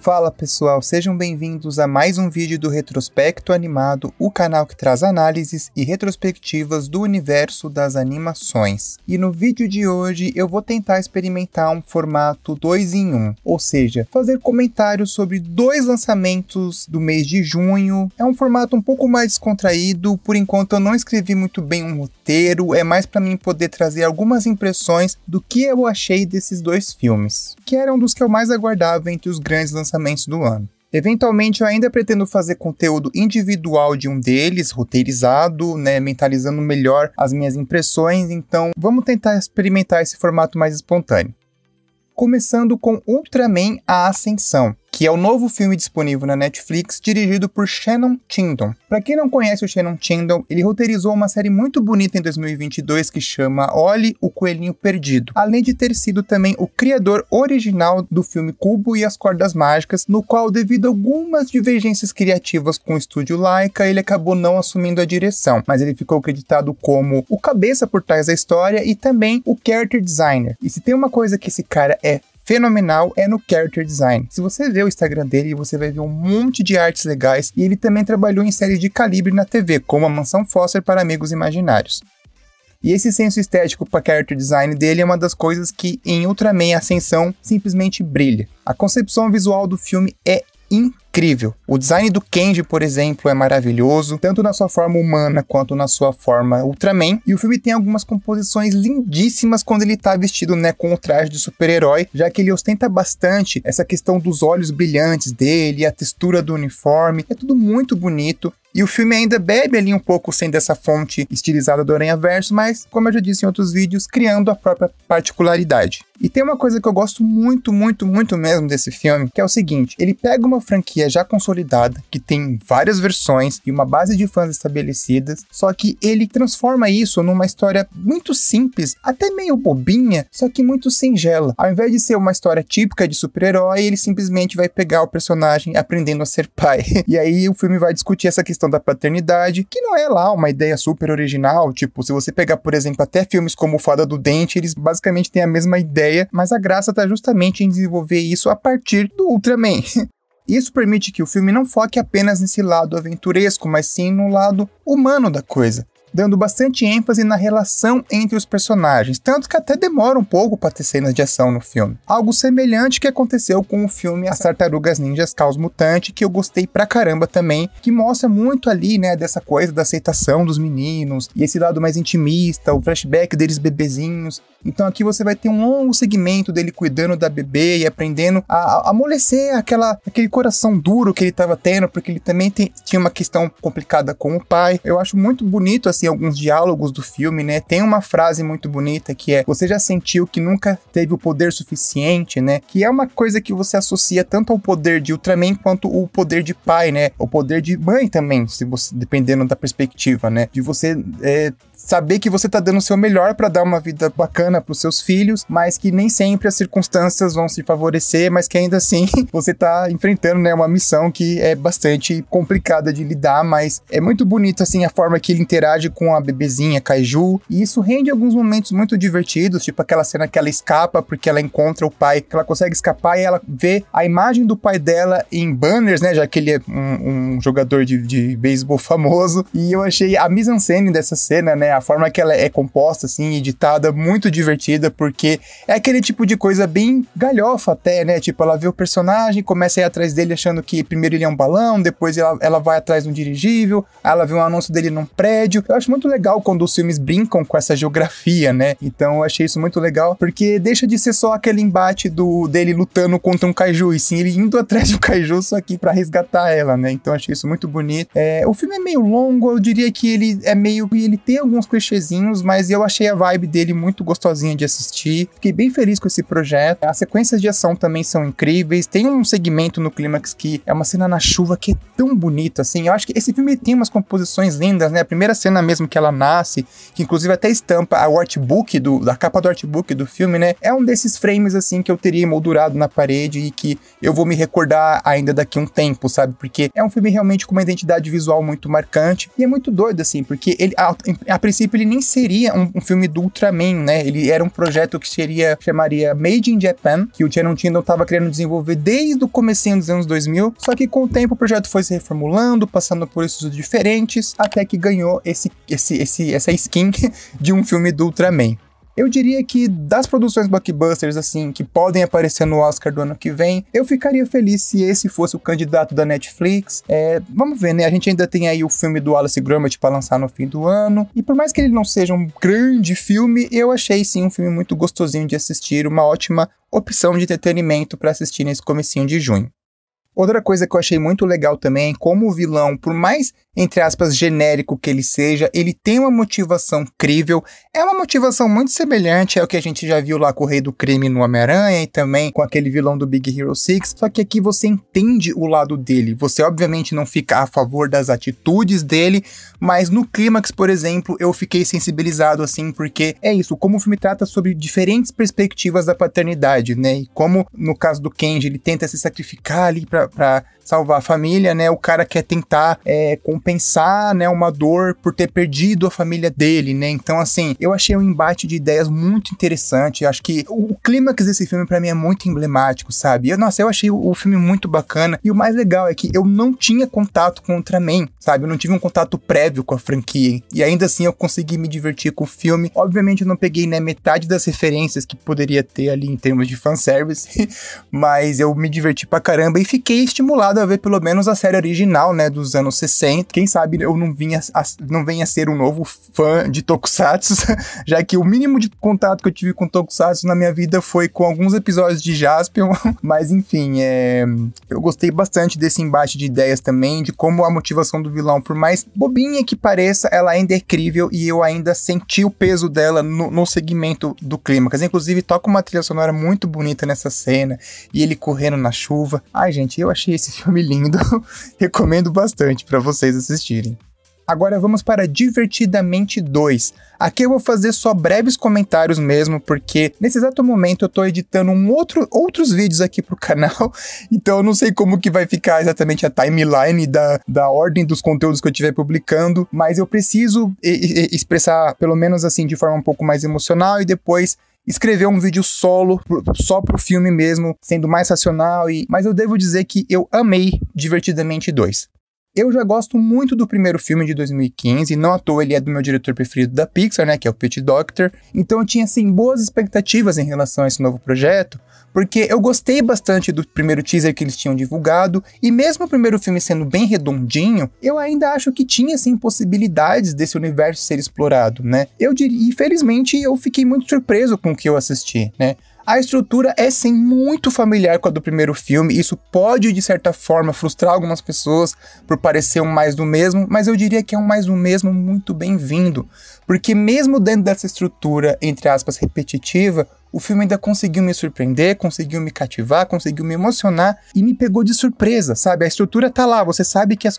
Fala pessoal, sejam bem-vindos a mais um vídeo do Retrospecto Animado, o canal que traz análises e retrospectivas do universo das animações. E no vídeo de hoje eu vou tentar experimentar um formato 2 em 1, ou seja, fazer comentários sobre 2 lançamentos do mês de junho. É um formato um pouco mais descontraído, por enquanto eu não escrevi muito bem um roteiro, é mais para mim poder trazer algumas impressões do que eu achei desses 2 filmes, que eram dos que eu mais aguardava entre os grandes lançamentos do ano. Eventualmente eu ainda pretendo fazer conteúdo individual de um deles, roteirizado, mentalizando melhor as minhas impressões, então vamos tentar experimentar esse formato mais espontâneo. Começando com Ultraman: A Ascensão, que é o novo filme disponível na Netflix, dirigido por Shannon Tindon. Para quem não conhece o Shannon Tindon, ele roteirizou uma série muito bonita em 2022 que chama Ollie, o Coelhinho Perdido, além de ter sido também o criador original do filme Kubo e as Cordas Mágicas, no qual, devido a algumas divergências criativas com o estúdio Laika, ele acabou não assumindo a direção, mas ele ficou acreditado como o cabeça por trás da história e também o character designer. E se tem uma coisa que esse cara é fenomenal, é no character design. Se você ver o Instagram dele, você vai ver um monte de artes legais, e ele também trabalhou em séries de calibre na TV, como A Mansão Foster para Amigos Imaginários. E esse senso estético para character design dele é uma das coisas que em Ultraman: Ascensão simplesmente brilha. A concepção visual do filme é incrível. O design do Kenji, por exemplo, é maravilhoso, tanto na sua forma humana quanto na sua forma Ultraman. E o filme tem algumas composições lindíssimas quando ele tá vestido, com o traje de super-herói, já que ele ostenta bastante essa questão dos olhos brilhantes dele, a textura do uniforme, é tudo muito bonito. E o filme ainda bebe ali um pouco sem dessa fonte estilizada do Aranhaverso, mas, como eu já disse em outros vídeos, criando a própria particularidade. E tem uma coisa que eu gosto muito mesmo desse filme, que é o seguinte: ele pega uma franquia já consolidada, que tem várias versões e uma base de fãs estabelecidas, só que ele transforma isso numa história muito simples, até meio bobinha, só que muito singela. Ao invés de ser uma história típica de super-herói, ele simplesmente vai pegar o personagem aprendendo a ser pai. E aí o filme vai discutir essa questão da paternidade, que não é lá uma ideia super original. Tipo, se você pegar, por exemplo, até filmes como O Fada do Dente, eles basicamente têm a mesma ideia, mas a graça tá justamente em desenvolver isso a partir do Ultraman. Isso permite que o filme não foque apenas nesse lado aventuresco, mas sim no lado humano da coisa, dando bastante ênfase na relação entre os personagens, tanto que até demora um pouco para ter cenas de ação no filme. Algo semelhante que aconteceu com o filme As Tartarugas Ninjas Caos Mutante, que eu gostei pra caramba também, que mostra muito ali, dessa coisa da aceitação dos meninos, e esse lado mais intimista, o flashback deles bebezinhos. Então aqui você vai ter um longo segmento dele cuidando da bebê e aprendendo a amolecer aquele coração duro que ele estava tendo, porque ele também tinha uma questão complicada com o pai. Eu acho muito bonito, assim, alguns diálogos do filme, Tem uma frase muito bonita que é: você já sentiu que nunca teve o poder suficiente, Que é uma coisa que você associa tanto ao poder de Ultraman quanto o poder de pai, O poder de mãe também, se você, dependendo da perspectiva, De você saber que você tá dando o seu melhor para dar uma vida bacana para os seus filhos, mas que nem sempre as circunstâncias vão se favorecer, mas que ainda assim você tá enfrentando, uma missão que é bastante complicada de lidar, mas é muito bonito, assim, a forma que ele interage com a bebezinha Kaiju, e isso rende alguns momentos muito divertidos, tipo aquela cena que ela escapa porque ela encontra o pai, que ela consegue escapar e ela vê a imagem do pai dela em banners, já que ele é um jogador de beisebol famoso, e eu achei a mise-en-scène dessa cena, a forma que ela é composta, assim, editada, muito divertida, porque é aquele tipo de coisa bem galhofa até, Tipo, ela vê o personagem, começa a ir atrás dele achando que primeiro ele é um balão, depois ela vai atrás de um dirigível, aí ela vê um anúncio dele num prédio. Eu acho muito legal quando os filmes brincam com essa geografia, Então eu achei isso muito legal, porque deixa de ser só aquele embate dele lutando contra um kaiju, e sim ele indo atrás do kaiju só aqui pra resgatar ela, Então eu achei isso muito bonito. O filme é meio longo, eu diria que ele tem alguns clichêzinhos, mas eu achei a vibe dele muito gostosinha de assistir. Fiquei bem feliz com esse projeto. As sequências de ação também são incríveis. Tem um segmento no clímax que é uma cena na chuva que é tão bonito, assim. Eu acho que esse filme tem umas composições lindas, A primeira cena mesmo que ela nasce, que inclusive até estampa o artbook da capa do artbook do filme, É um desses frames, assim, que eu teria emoldurado na parede e que eu vou me recordar ainda daqui a um tempo, sabe? Porque é um filme realmente com uma identidade visual muito marcante e é muito doido, assim, porque ele, a princípio ele nem seria um filme do Ultraman, né? Ele era um projeto que chamaria Made in Japan, que o Channon Tindall estava querendo desenvolver desde o comecinho dos anos 2000, só que com o tempo o projeto foi se reformulando, passando por estudos diferentes, até que ganhou essa skin de um filme do Ultraman. Eu diria que das produções blockbusters, assim, que podem aparecer no Oscar do ano que vem, eu ficaria feliz se esse fosse o candidato da Netflix. Vamos ver, né? A gente ainda tem aí o filme do Wallace e Gromit para lançar no fim do ano. E por mais que ele não seja um grande filme, eu achei sim um filme muito gostosinho de assistir, uma ótima opção de entretenimento para assistir nesse comecinho de junho. Outra coisa que eu achei muito legal também, como o vilão, por mais, entre aspas, genérico que ele seja, ele tem uma motivação crível, é uma motivação muito semelhante ao que a gente já viu lá com o Rei do Crime no Homem-Aranha e também com aquele vilão do Big Hero 6, só que aqui você entende o lado dele, você obviamente não fica a favor das atitudes dele, mas no clímax, por exemplo, eu fiquei sensibilizado assim, porque é isso, como o filme trata sobre diferentes perspectivas da paternidade, né, e como no caso do Kenji, ele tenta se sacrificar ali pra salvar a família, né? O cara quer tentar compensar, né, uma dor por ter perdido a família dele, né? Então, assim, eu achei um embate de ideias muito interessante. Eu acho que o clímax desse filme, pra mim, é muito emblemático, sabe? Eu achei o filme muito bacana. E o mais legal é que eu não tinha contato com o Ultraman, sabe? Eu não tive um contato prévio com a franquia. E ainda assim, eu consegui me divertir com o filme. Obviamente, eu não peguei, né, metade das referências que poderia ter ali em termos de fanservice, mas eu me diverti pra caramba e fiquei estimulado a ver pelo menos a série original, né, dos anos 60. Quem sabe eu não venha a ser um novo fã de Tokusatsu, já que o mínimo de contato que eu tive com Tokusatsu na minha vida foi com alguns episódios de Jaspion, mas enfim, eu gostei bastante desse embate de ideias também, de como a motivação do vilão, por mais bobinha que pareça, ela ainda é crível e eu ainda senti o peso dela no segmento do clímax. Inclusive, toca uma trilha sonora muito bonita nessa cena, e ele correndo na chuva. Ai, gente, eu achei esse filme lindo, recomendo bastante para vocês assistirem. Agora vamos para Divertidamente 2. Aqui eu vou fazer só breves comentários mesmo, porque nesse exato momento eu tô editando outros vídeos aqui pro canal, então eu não sei como que vai ficar exatamente a timeline da ordem dos conteúdos que eu estiver publicando, mas eu preciso expressar, pelo menos assim, de forma um pouco mais emocional e depois escrever um vídeo solo, só pro filme mesmo, sendo mais racional, mas eu devo dizer que eu amei Divertidamente 2. Eu já gosto muito do primeiro filme de 2015, não à toa ele é do meu diretor preferido da Pixar, né, que é o Pete Docter, então eu tinha, assim, boas expectativas em relação a esse novo projeto, porque eu gostei bastante do primeiro teaser que eles tinham divulgado, e mesmo o primeiro filme sendo bem redondinho, eu ainda acho que tinha, assim, possibilidades desse universo ser explorado, né. Eu diria, e felizmente eu fiquei muito surpreso com o que eu assisti, né. A estrutura é sim muito familiar com a do primeiro filme, isso pode de certa forma frustrar algumas pessoas por parecer um mais do mesmo, mas eu diria que é um mais do mesmo muito bem-vindo, porque mesmo dentro dessa estrutura, entre aspas, repetitiva, o filme ainda conseguiu me surpreender, conseguiu me cativar, conseguiu me emocionar e me pegou de surpresa, sabe? A estrutura tá lá, você sabe que as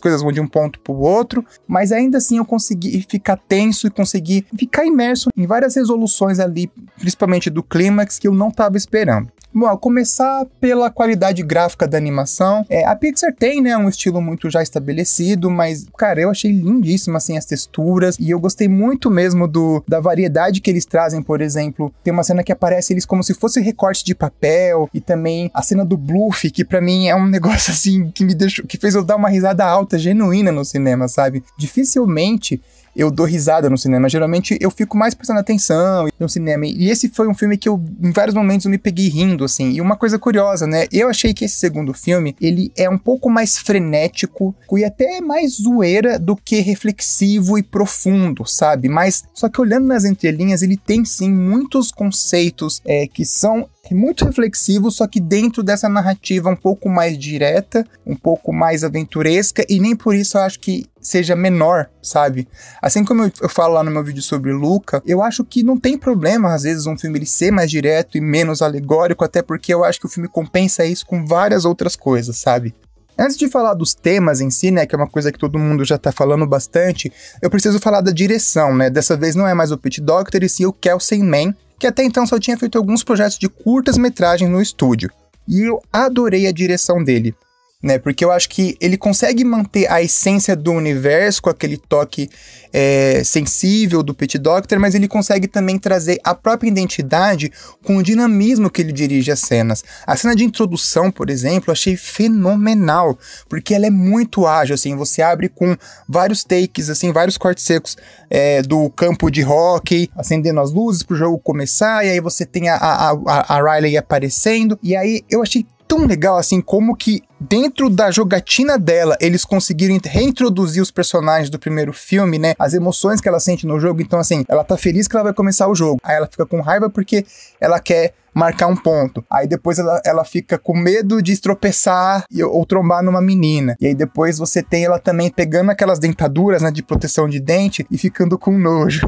coisas vão de um ponto pro outro, mas ainda assim eu consegui ficar tenso e consegui ficar imerso em várias resoluções ali, principalmente do clímax, que eu não tava esperando. Bom, ao começar pela qualidade gráfica da animação, a Pixar tem, né, um estilo muito já estabelecido, mas, cara, eu achei lindíssimo, assim, as texturas, e eu gostei muito mesmo da variedade que eles trazem, por exemplo, tem uma cena que aparece eles como se fosse recorte de papel, e também a cena do Bluff, que pra mim é um negócio, assim, que fez eu dar uma risada alta, genuína no cinema, sabe? Dificilmente eu dou risada no cinema, geralmente eu fico mais prestando atenção no cinema, e esse foi um filme que eu, em vários momentos, eu me peguei rindo, assim, e uma coisa curiosa, né, eu achei que esse segundo filme, ele é um pouco mais frenético, e até mais zoeira do que reflexivo e profundo, sabe, mas, só que olhando nas entrelinhas, ele tem sim muitos conceitos que são muito reflexivo, só que dentro dessa narrativa um pouco mais direta, um pouco mais aventuresca, e nem por isso eu acho que seja menor, sabe? Assim como eu falo lá no meu vídeo sobre Luca, eu acho que não tem problema, às vezes, um filme ele ser mais direto e menos alegórico, até porque eu acho que o filme compensa isso com várias outras coisas, sabe? Antes de falar dos temas em si, né, que é uma coisa que todo mundo já tá falando bastante, eu preciso falar da direção, né? Dessa vez não é mais o Pete Docter, e sim o Kelsey Mann, que até então só tinha feito alguns projetos de curtas-metragens no estúdio. E eu adorei a direção dele. né? Porque eu acho que ele consegue manter a essência do universo com aquele toque sensível do Pete Docter, mas ele consegue também trazer a própria identidade com o dinamismo que ele dirige as cenas. A cena de introdução, por exemplo, eu achei fenomenal, porque ela é muito ágil, assim, você abre com vários takes, assim, vários cortes secos do campo de hóquei, acendendo as luzes pro jogo começar, e aí você tem a Riley aparecendo, e aí eu achei tão legal, assim, como que dentro da jogatina dela, eles conseguiram reintroduzir os personagens do primeiro filme, né? As emoções que ela sente no jogo. Então, assim, ela tá feliz que ela vai começar o jogo. Aí ela fica com raiva porque ela quer marcar um ponto. Aí depois ela fica com medo de tropeçar ou trombar numa menina. E aí depois você tem ela também pegando aquelas dentaduras, né, de proteção de dente e ficando com nojo.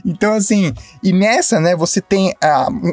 Então, assim, e nessa, né, você tem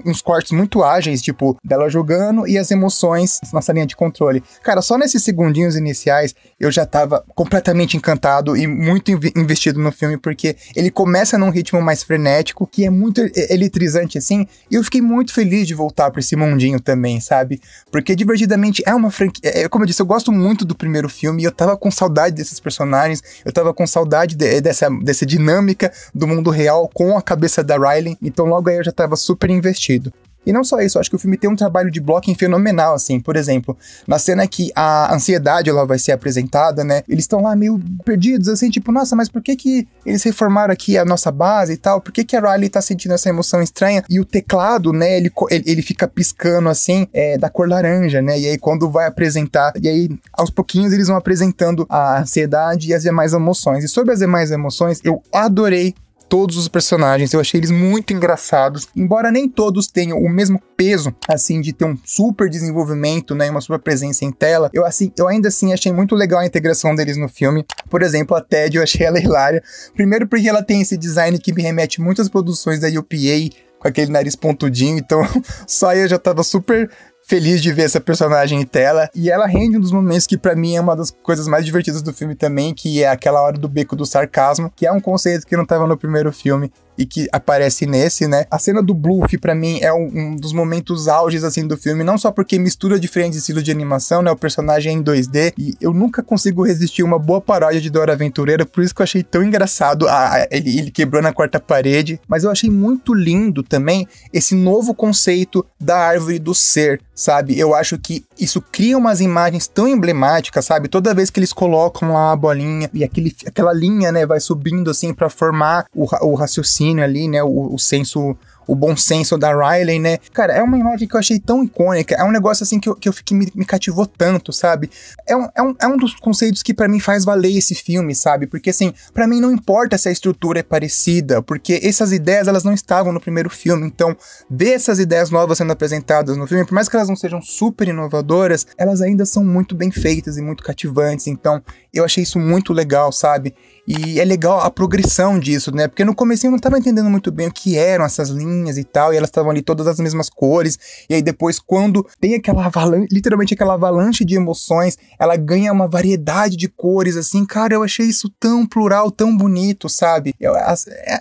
uns cortes muito ágeis, tipo, dela jogando e as emoções nessa linha de controle. Cara, só nesses segundinhos iniciais eu já tava completamente encantado e muito investido no filme, porque ele começa num ritmo mais frenético, que é muito eletrizante, assim, e eu fiquei muito feliz de voltar pra esse mundinho também, sabe? Porque Divertidamente é uma franquia... Como eu disse, eu gosto muito do primeiro filme e eu tava com saudade desses personagens, eu tava com saudade dessa dinâmica do mundo real com a cabeça da Riley, então logo aí eu já tava super investido. E não só isso, eu acho que o filme tem um trabalho de blocking fenomenal, assim. Por exemplo, na cena que a ansiedade ela vai ser apresentada, né? Eles estão lá meio perdidos, assim, tipo, nossa, mas por que eles reformaram aqui a nossa base e tal? Por que a Riley tá sentindo essa emoção estranha? E o teclado, né, ele fica piscando, assim, da cor laranja, né? E aí quando vai apresentar, e aí aos pouquinhos eles vão apresentando a ansiedade e as demais emoções. E sobre as demais emoções, eu adorei todos os personagens, eu achei eles muito engraçados, embora nem todos tenham o mesmo peso, assim, de ter um super desenvolvimento, né, uma super presença em tela. Eu ainda assim achei muito legal a integração deles no filme. Por exemplo, a Ted, eu achei ela hilária, primeiro porque ela tem esse design que me remete muito às produções da UPA, com aquele nariz pontudinho, então só eu já tava super feliz de ver essa personagem em tela, e ela rende um dos momentos que pra mim é uma das coisas mais divertidas do filme também, que é aquela hora do beco do sarcasmo, que é um conceito que não tava no primeiro filme e que aparece nesse, né? A cena do Bluff, pra mim, é um dos momentos auges, assim, do filme, não só porque mistura diferentes estilos de animação, né? O personagem é em 2D, e eu nunca consigo resistir uma boa paródia de Dora Aventureira, por isso que eu achei tão engraçado ele quebrando a quarta parede, mas eu achei muito lindo também esse novo conceito da árvore do ser, sabe? Eu acho que isso cria umas imagens tão emblemáticas, sabe? Toda vez que eles colocam lá a bolinha e aquela linha, né, vai subindo assim pra formar o raciocínio ali, né, o senso, o bom senso da Riley, né? Cara, é uma imagem que eu achei tão icônica, é um negócio assim que eu fiquei, me cativou tanto, sabe? É um dos conceitos que pra mim faz valer esse filme, sabe? Porque assim, pra mim não importa se a estrutura é parecida, porque essas ideias, elas não estavam no primeiro filme, então ver essas ideias novas sendo apresentadas no filme, por mais que elas não sejam super inovadoras, elas ainda são muito bem feitas e muito cativantes, então eu achei isso muito legal, sabe? E é legal a progressão disso, né? Porque no comecinho eu não tava entendendo muito bem o que eram essas linhas e tal, e elas estavam ali todas as mesmas cores, e aí depois quando tem aquela avalanche, literalmente aquela avalanche de emoções, ela ganha uma variedade de cores, assim, cara, eu achei isso tão plural, tão bonito, sabe?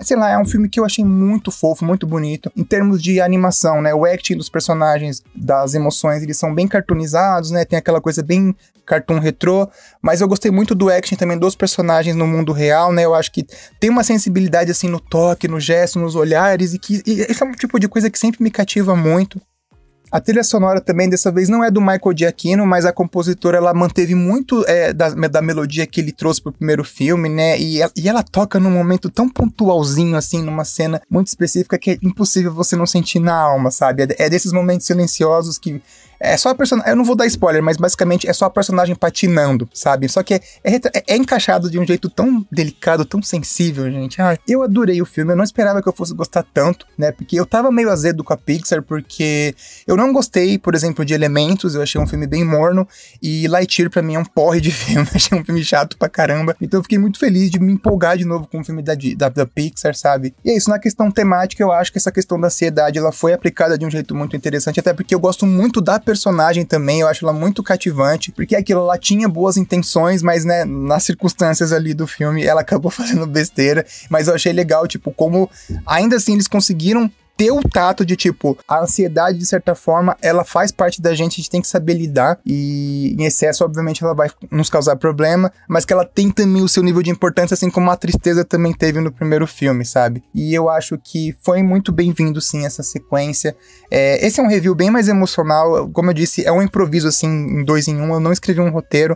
Sei lá, é um filme que eu achei muito fofo, muito bonito, em termos de animação, né? O acting dos personagens, das emoções, eles são bem cartoonizados, né? Tem aquela coisa bem cartoon retrô, mas eu gostei muito do acting também dos personagens no mundo real, né? Eu acho que tem uma sensibilidade assim no toque, no gesto, nos olhares, e esse é um tipo de coisa que sempre me cativa muito. A trilha sonora também, dessa vez, não é do Michael Giacchino, mas a compositora, ela manteve muito da melodia que ele trouxe pro primeiro filme, né? E ela toca num momento tão pontualzinho, assim, numa cena muito específica, que é impossível você não sentir na alma, sabe? É desses momentos silenciosos que é só a personagem... Eu não vou dar spoiler, mas basicamente é só a personagem patinando, sabe? Só que é encaixado de um jeito tão delicado, tão sensível, gente. Eu adorei o filme, eu não esperava que eu fosse gostar tanto, né? Porque eu tava meio azedo com a Pixar, porque eu não gostei, por exemplo, de Elementos, eu achei um filme bem morno, e Lightyear pra mim é um porre de filme, achei um filme chato pra caramba. Então eu fiquei muito feliz de me empolgar de novo com um filme da Pixar, sabe? E é isso, na questão temática, eu acho que essa questão da ansiedade, ela foi aplicada de um jeito muito interessante, até porque eu gosto muito da personagem também, eu acho ela muito cativante, porque aquilo, ela tinha boas intenções, mas, né, nas circunstâncias ali do filme, ela acabou fazendo besteira, mas eu achei legal, tipo, como ainda assim eles conseguiram ter o tato de, tipo, a ansiedade, de certa forma, ela faz parte da gente, a gente tem que saber lidar, e em excesso, obviamente, ela vai nos causar problema, mas que ela tem também o seu nível de importância, assim como a tristeza também teve no primeiro filme, sabe? E eu acho que foi muito bem-vindo, sim, essa sequência. Esse é um review bem mais emocional, como eu disse, é um improviso, assim, em 2 em 1, eu não escrevi um roteiro.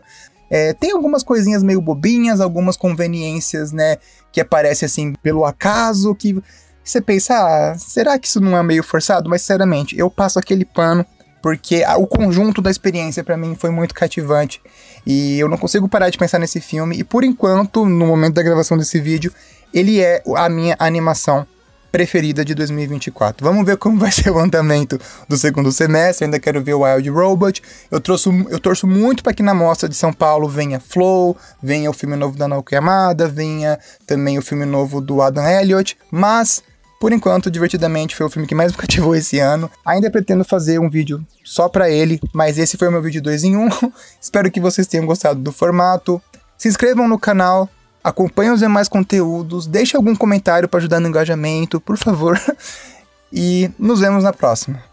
Tem algumas coisinhas meio bobinhas, algumas conveniências, né, que aparecem, assim, pelo acaso, que você pensa, será que isso não é meio forçado? Mas, sinceramente, eu passo aquele pano, porque o conjunto da experiência pra mim foi muito cativante, e eu não consigo parar de pensar nesse filme, e por enquanto, no momento da gravação desse vídeo, ele é a minha animação preferida de 2024. Vamos ver como vai ser o andamento do segundo semestre, ainda quero ver o Wild Robot. Eu torço muito para que na mostra de São Paulo venha Flow, venha o filme novo da Naoki Yamada, venha também o filme novo do Adam Elliott, mas por enquanto, Divertidamente foi o filme que mais me cativou esse ano. Ainda pretendo fazer um vídeo só pra ele, mas esse foi o meu vídeo 2 em 1. Espero que vocês tenham gostado do formato. Se inscrevam no canal, acompanhem os demais conteúdos, deixem algum comentário para ajudar no engajamento, por favor. E nos vemos na próxima.